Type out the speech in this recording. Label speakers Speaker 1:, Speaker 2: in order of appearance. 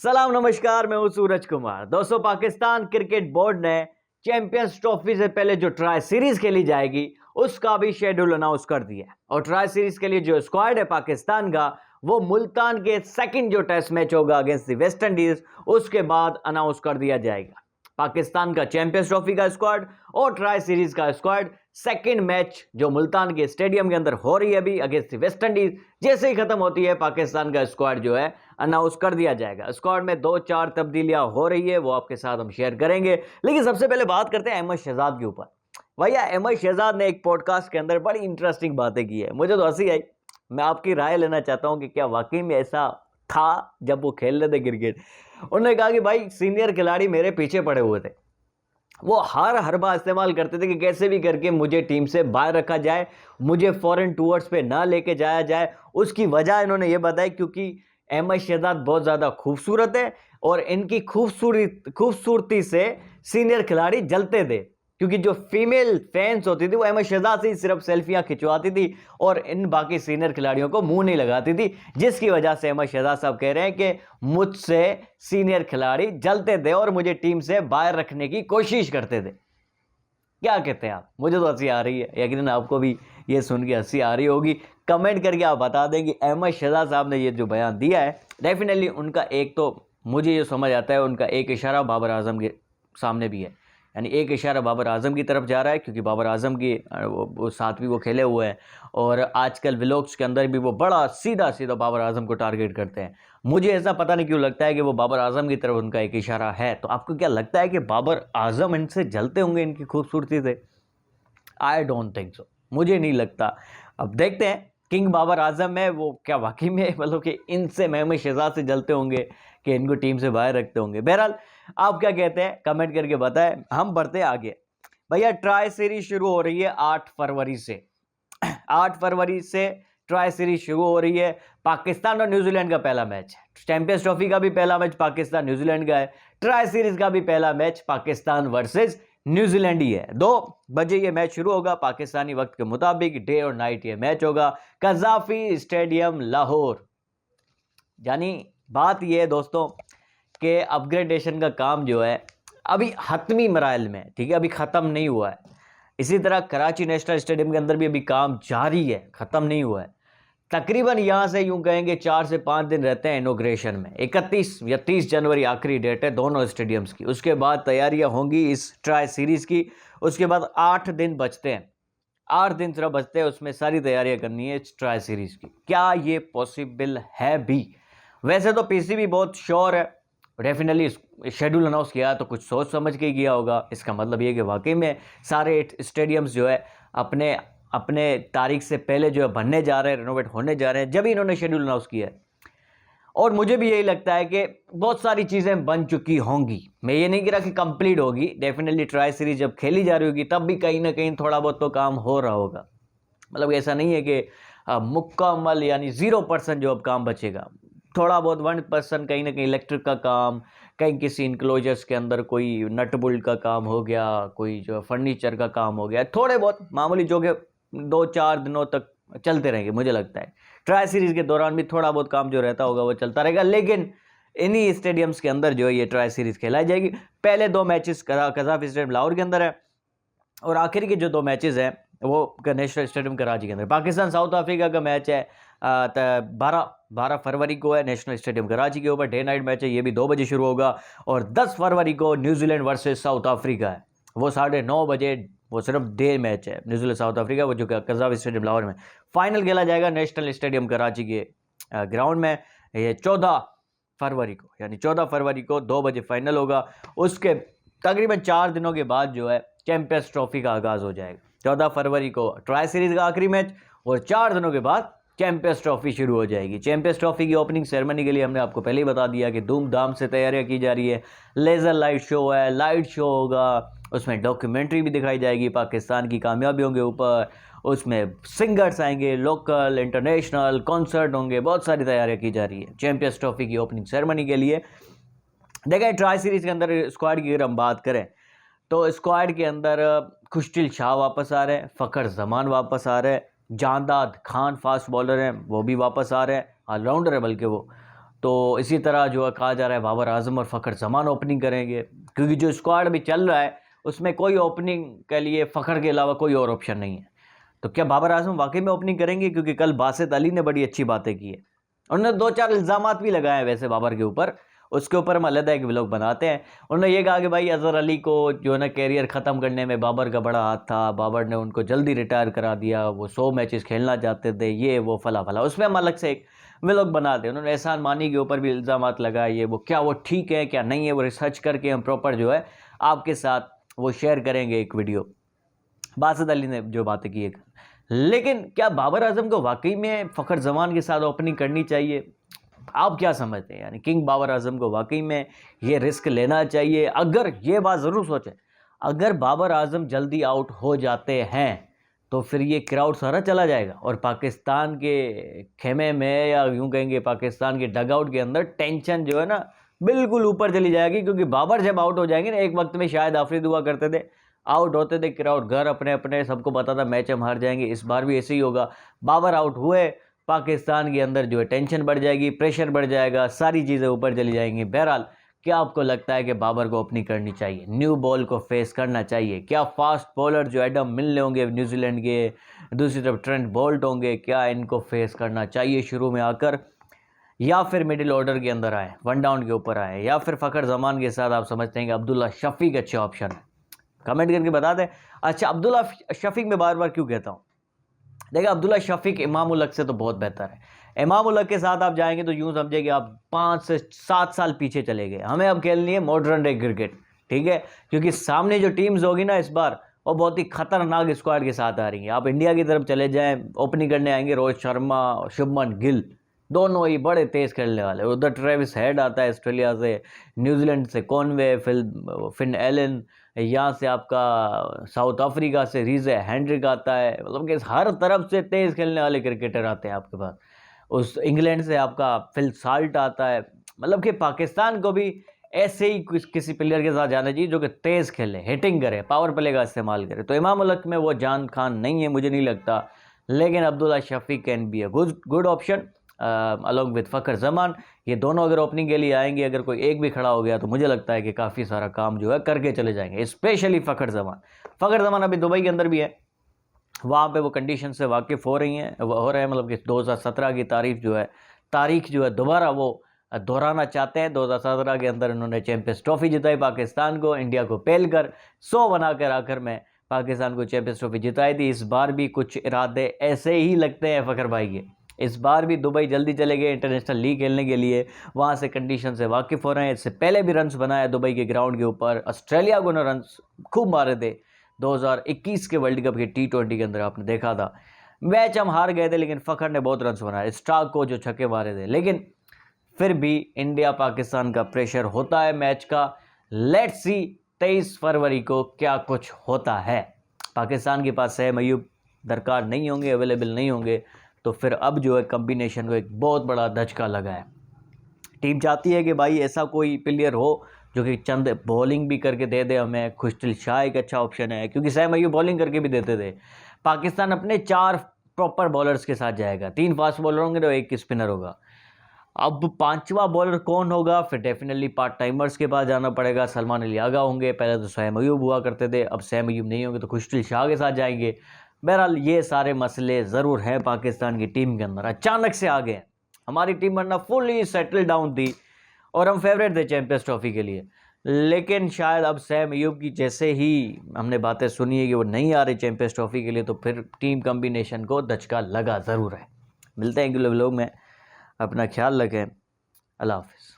Speaker 1: सलाम नमस्कार, मैं हूं सूरज कुमार। दोस्तों, पाकिस्तान क्रिकेट बोर्ड ने चैंपियंस ट्रॉफी से पहले जो ट्राई सीरीज खेली जाएगी उसका भी शेड्यूल अनाउंस कर दिया है। और ट्राई सीरीज के लिए जो स्क्वाड है पाकिस्तान का, वो मुल्तान के सेकंड जो टेस्ट मैच होगा अगेंस्ट द वेस्ट इंडीज, उसके बाद अनाउंस कर दिया जाएगा। पाकिस्तान का चैंपियंस ट्रॉफी का स्क्वाड और ट्राई सीरीज का स्क्वाड सेकंड मैच जो मुल्तान के स्टेडियम के अंदर हो रही है अभी अगेंस्ट वेस्ट इंडीज, जैसे ही खत्म होती है पाकिस्तान का स्क्वाड जो है अनाउंस कर दिया जाएगा। स्क्वाड में 2-4 तब्दीलियां हो रही है, वो आपके साथ हम शेयर करेंगे। लेकिन सबसे पहले बात करते हैं अहमद शहजाद के ऊपर। भैया, अहमद शहजाद ने एक पॉडकास्ट के अंदर बड़ी इंटरेस्टिंग बातें की है, मुझे तो हंसी आई। मैं आपकी राय लेना चाहता हूं कि क्या वाकई में ऐसा था जब वो खेल रहे थे क्रिकेट। उन्होंने कहा कि भाई, सीनियर खिलाड़ी मेरे पीछे पड़े हुए थे, वो हर हरबा इस्तेमाल करते थे कि कैसे भी करके मुझे टीम से बाहर रखा जाए, मुझे फॉरेन टूर्स पे ना लेके जाया जाए। उसकी वजह इन्होंने ये बताई क्योंकि अहमद शहजाद बहुत ज़्यादा खूबसूरत है और इनकी खूबसूरती से सीनियर खिलाड़ी जलते थे, क्योंकि जो फीमेल फैंस होती थी वो अहमद शहजाद से ही सिर्फ सेल्फियां खिंचवाती थी और इन बाकी सीनियर खिलाड़ियों को मुंह नहीं लगाती थी, जिसकी वजह से अहमद शहजाद साहब कह रहे हैं कि मुझसे सीनियर खिलाड़ी जलते थे और मुझे टीम से बाहर रखने की कोशिश करते थे। क्या कहते हैं आप? मुझे तो हंसी आ रही है, यकीनन आपको भी ये सुन के हंसी आ रही होगी। कमेंट करके आप बता दें कि अहमद शहजाद साहब ने ये जो बयान दिया है, डेफिनेटली उनका एक तो मुझे ये समझ आता है, उनका एक इशारा बाबर आजम के सामने भी है। यानी एक इशारा बाबर आजम की तरफ जा रहा है, क्योंकि बाबर आजम की वो साथ भी वो खेले हुए हैं और आजकल व्लॉग्स के अंदर भी वो बड़ा सीधा सीधा बाबर आजम को टारगेट करते हैं। मुझे ऐसा पता नहीं क्यों लगता है कि वो बाबर आजम की तरफ उनका एक इशारा है। तो आपको क्या लगता है कि बाबर आजम इनसे जलते होंगे इनकी खूबसूरती से? आई डोंट थिंक सो, मुझे नहीं लगता। अब देखते हैं किंग बाबर आजम है वो क्या वाकई में मतलब कि इनसे अहमद शहजाद से जलते होंगे कि इनको टीम से बाहर रखते होंगे। बहरहाल, आप क्या कहते हैं कमेंट करके बताएं। हम बढ़ते हैं आगे। भैया, ट्राई सीरीज शुरू हो रही है 8 फरवरी से। 8 फरवरी से ट्राई सीरीज शुरू हो रही है। पाकिस्तान और न्यूजीलैंड का पहला मैच है। चैंपियंस ट्रॉफी का भी पहला मैच पाकिस्तान न्यूजीलैंड का है। ट्राई सीरीज का भी पहला मैच पाकिस्तान वर्सेस न्यूजीलैंड ही है। 2 बजे ये मैच शुरू होगा पाकिस्तानी वक्त के मुताबिक। डे और नाइट ये मैच होगा कज़ाफी स्टेडियम लाहौर। यानी बात ये है दोस्तों कि अपग्रेडेशन का काम जो है अभी हतमी मराइल में, ठीक है, अभी ख़त्म नहीं हुआ है। इसी तरह कराची नेशनल स्टेडियम के अंदर भी अभी काम जारी है, ख़त्म नहीं हुआ है। तकरीबन यहाँ से यूं कहेंगे 4 से 5 दिन रहते हैं इनॉग्रेशन में। 31 या 30 जनवरी आखिरी डेट है दोनों स्टेडियम्स की। उसके बाद तैयारियां होंगी इस ट्राई सीरीज़ की। उसके बाद 8 दिन बचते हैं, 8 दिन सिर्फ बचते हैं, उसमें सारी तैयारियां करनी है इस ट्राई सीरीज़ की। क्या ये पॉसिबल है भी? वैसे तो पीसीबी बहुत श्योर है, डेफिनेटली शेड्यूल अनाउंस किया तो कुछ सोच समझ के ही किया होगा। इसका मतलब ये कि वाकई में सारे स्टेडियम्स जो है अपने अपने तारीख से पहले जो है बनने जा रहे हैं, रेनोवेट होने जा रहे हैं, जब इन्होंने शेड्यूल अनाउंस किया है। और मुझे भी यही लगता है कि बहुत सारी चीज़ें बन चुकी होंगी। मैं ये नहीं कह रहा कि कंप्लीट होगी, डेफिनेटली ट्राई सीरीज जब खेली जा रही होगी तब भी कहीं ना कहीं थोड़ा बहुत तो काम हो रहा होगा। मतलब ऐसा नहीं है कि मुकम्मल यानी 0% जो अब काम बचेगा। थोड़ा बहुत 1% कहीं ना कहीं इलेक्ट्रिक का काम, कहीं किसी इनक्लोजर्स के अंदर कोई नट बोल्ट का काम हो गया, कोई जो फर्नीचर का काम हो गया, थोड़े बहुत मामूली जो कि 2-4 दिनों तक चलते रहेंगे। मुझे लगता है ट्राई सीरीज के दौरान भी थोड़ा बहुत काम जो रहता होगा वो चलता रहेगा। लेकिन इन्हीं स्टेडियम्स के अंदर जो है ये ट्राई सीरीज खेलाई जाएगी। पहले 2 मैचेस कज़ाफ स्टेडियम लाहौर के अंदर है और आखिर के जो 2 मैचेस हैं वो नेशनल स्टेडियम कराची के अंदर। पाकिस्तान साउथ अफ्रीका का मैच है 12 फरवरी को है नेशनल स्टेडियम कराची के ऊपर। डे नाइट मैच है, ये भी 2 बजे शुरू होगा। और 10 फरवरी को न्यूजीलैंड वर्सेस साउथ अफ्रीका है, वो 9:30 बजे। वो सिर्फ डे मैच है न्यूजीलैंड साउथ अफ्रीका, वो जो कज़ाफ स्टेडियम लाहौर में। फाइनल खेला जाएगा नेशनल स्टेडियम कराची के ग्राउंड में। ये 14 फरवरी को, यानी 14 फरवरी को 2 बजे फाइनल होगा। उसके तकरीबन 4 दिनों के बाद जो है चैंपियंस ट्रॉफी का आगाज़ हो जाएगा। 14 फरवरी को ट्राई सीरीज़ का आखिरी मैच और 4 दिनों के बाद चैंपियंस ट्रॉफी शुरू हो जाएगी। चैंपियंस ट्रॉफी की ओपनिंग सेरेमनी के लिए हमने आपको पहले ही बता दिया कि धूमधाम से तैयारियां की जा रही है। लेज़र लाइट शो है, लाइट शो होगा, उसमें डॉक्यूमेंट्री भी दिखाई जाएगी पाकिस्तान की कामयाबियों के ऊपर। उसमें सिंगर्स आएंगे, लोकल इंटरनेशनल कॉन्सर्ट होंगे, बहुत सारी तैयारियां की जा रही है चैंपियंस ट्रॉफी की ओपनिंग सेरेमनी के लिए। देखें, ट्राई सीरीज़ के अंदर स्क्वाड की अगर हम बात करें तो स्क्वाड के अंदर खुशदिल शाह वापस आ रहे हैं, फ़खर जमान वापस आ रहे हैं, जानदाद खान फास्ट बॉलर हैं वो भी वापस आ रहे हैं, ऑलराउंडर है बल्कि वो। तो इसी तरह जो है कहा जा रहा है बाबर आजम और फ़खर जमान ओपनिंग करेंगे, क्योंकि जो स्क्वाड भी चल रहा है उसमें कोई ओपनिंग के लिए फ़खर के अलावा कोई और ऑप्शन नहीं है। तो क्या बाबर आजम वाकई में ओपनिंग करेंगे? क्योंकि कल बासित अली ने बड़ी अच्छी बातें की है, उन्होंने 2-4 इल्ज़ामात भी लगाए हैं वैसे बाबर के ऊपर, उसके ऊपर हम अलग एक व्लॉग बनाते हैं। उन्होंने ये कहा कि भाई अजहर अली को जो है ना कैरियर ख़त्म करने में बाबर का बड़ा हाथ था, बाबर ने उनको जल्दी रिटायर करा दिया, वो 100 मैचेस खेलना चाहते थे, ये वो फला फला, उसमें हम अलग से एक व्लॉग बनाते हैं। उन्होंने एहसान मानी के ऊपर भी इल्ज़ामात लगाए, ये वो क्या वो ठीक है क्या नहीं है, वो रिसर्च करके हम प्रॉपर जो है आपके साथ वो शेयर करेंगे एक वीडियो। बासित अली ने जो बातें की है, लेकिन क्या बाबर आजम को वाकई में फ़खर जमान के साथ ओपनिंग करनी चाहिए? आप क्या समझते हैं? यानी किंग बाबर आजम को वाकई में ये रिस्क लेना चाहिए? अगर ये बात ज़रूर सोचें, अगर बाबर आजम जल्दी आउट हो जाते हैं तो फिर ये क्राउड सारा चला जाएगा और पाकिस्तान के खेमे में, या यूं कहेंगे पाकिस्तान के डगआउट के अंदर टेंशन जो है ना बिल्कुल ऊपर चली जाएगी। क्योंकि बाबर जब आउट हो जाएंगे ना, एक वक्त में शायद आफरीदी हुआ करते थे, आउट होते थे क्राउड घर अपने अपने, सबको पता था मैच हम हार जाएंगे, इस बार भी ऐसे ही होगा। बाबर आउट हुए, पाकिस्तान के अंदर जो है टेंशन बढ़ जाएगी, प्रेशर बढ़ जाएगा, सारी चीज़ें ऊपर चली जाएंगी। बहरहाल क्या आपको लगता है कि बाबर को ओपनिंग करनी चाहिए, न्यू बॉल को फेस करना चाहिए? क्या फास्ट बॉलर जो एडम मिल होंगे न्यूजीलैंड के, दूसरी तरफ ट्रेंट बोल्ट होंगे, क्या इनको फेस करना चाहिए शुरू में आकर, या फिर मिडिल ऑर्डर के अंदर आए, वन डाउन के ऊपर आए, या फिर फ़खर जमान के साथ आप समझते हैं कि अब्दुल्ला शफीक अच्छा ऑप्शन है? कमेंट करके बता दें। अच्छा, अब्दुल्ला शफीक में बार बार क्यों कहता हूँ? देखिए, अब्दुल्ला शफीक इमाम उल हक से तो बहुत बेहतर है। इमाम उल हक के साथ आप जाएंगे तो यूं समझे कि आप 5 से 7 साल पीछे चले गए। हमें अब खेलनी है मॉडर्न डे क्रिकेट, ठीक है? क्योंकि सामने जो टीम्स होगी ना इस बार, वो बहुत ही खतरनाक स्क्वाड के साथ आ रही हैं। आप इंडिया की तरफ चले जाएं, ओपनिंग करने आएंगे रोहित शर्मा, शुभमन गिल, दोनों ही बड़े तेज़ खेलने वाले। उधर ट्रेविस हेड आता है ऑस्ट्रेलिया से, न्यूजीलैंड से कॉनवे, फिन एलन, यहाँ से आपका साउथ अफ्रीका से रीज़े हैंड्रिक आता है। मतलब कि हर तरफ से तेज़ खेलने वाले क्रिकेटर आते हैं आपके पास। उस इंग्लैंड से आपका फिल साल्ट आता है। मतलब कि पाकिस्तान को भी ऐसे ही किसी प्लेयर के साथ जाना चाहिए जो कि तेज़ खेले, हिटिंग करे, पावर प्ले का इस्तेमाल करे। तो इमाम उल हक में वो जान खान नहीं है, मुझे नहीं लगता। लेकिन Abdullah Shafique can be a good option along with Fakhar Zaman. ये दोनों अगर ओपनिंग के लिए आएंगे, अगर कोई एक भी खड़ा हो गया तो मुझे लगता है कि काफ़ी सारा काम जो है करके चले जाएंगे, स्पेशली फ़खर जमान अभी दुबई के अंदर भी है, वहाँ पे वो कंडीशन से वाकिफ़ हो रहे हैं। मतलब कि 2017 की तारीख जो है दोबारा वो दोहराना चाहते हैं। 2017 के अंदर उन्होंने चैंपियंस ट्रॉफी जिताई पाकिस्तान को, इंडिया को पेल कर 100 बनाकर आखिर में पाकिस्तान को चैंपियंस ट्रॉफी जिताई थी। इस बार भी कुछ इरादे ऐसे ही लगते हैं फ़खर भाई के। इस बार भी दुबई जल्दी चले गए इंटरनेशनल लीग खेलने के लिए, वहाँ से कंडीशन से वाकिफ़ हो रहे हैं। इससे पहले भी रन्स बनाया दुबई के ग्राउंड के ऊपर, ऑस्ट्रेलिया को उन्होंने रन्स खूब मारे थे। 2021 के वर्ल्ड कप के T20 के अंदर आपने देखा था, मैच हम हार गए थे लेकिन फ़खर ने बहुत रन्स बनाए, स्टार्क को जो छक्के मारे थे। लेकिन फिर भी इंडिया पाकिस्तान का प्रेशर होता है मैच का। लेट्स सी 23 फरवरी को क्या कुछ होता है। पाकिस्तान के पास सैम अयूब दरकार नहीं होंगे, अवेलेबल नहीं होंगे, तो फिर अब जो है कम्बिनेशन को एक बहुत बड़ा धचका लगा है। टीम चाहती है कि भाई ऐसा कोई प्लेयर हो जो कि चंद बॉलिंग भी करके दे दे हमें। खुशदिल शाह एक अच्छा ऑप्शन है, क्योंकि सैम अयूब बॉलिंग करके भी देते थे। पाकिस्तान अपने 4 प्रॉपर बॉलर्स के साथ जाएगा, 3 फास्ट बॉलर होंगे तो 1 स्पिनर होगा। अब 5वां बॉलर कौन होगा? फिर डेफिनेटली पार्ट टाइमर्स के पास जाना पड़ेगा। सलमान अली आगा होंगे, पहले तो सैम अयूब हुआ करते थे, अब सैम अयूब नहीं होंगे तो खुशदिल शाह के साथ जाएंगे। बहरहाल ये सारे मसले ज़रूर हैं पाकिस्तान की टीम के अंदर, अचानक से आ गए। हमारी टीम वरना फुली सेटल डाउन थी और हम फेवरेट थे चैंपियंस ट्रॉफी के लिए। लेकिन शायद अब सैम अयूब की जैसे ही हमने बातें सुनी है कि वो नहीं आ रही चैंपियंस ट्रॉफी के लिए, तो फिर टीम कम्बिनेशन को धचका लगा ज़रूर है। मिलते हैं अगले व्लॉग में, अपना ख्याल रखें। अल्लाह हाफिज़।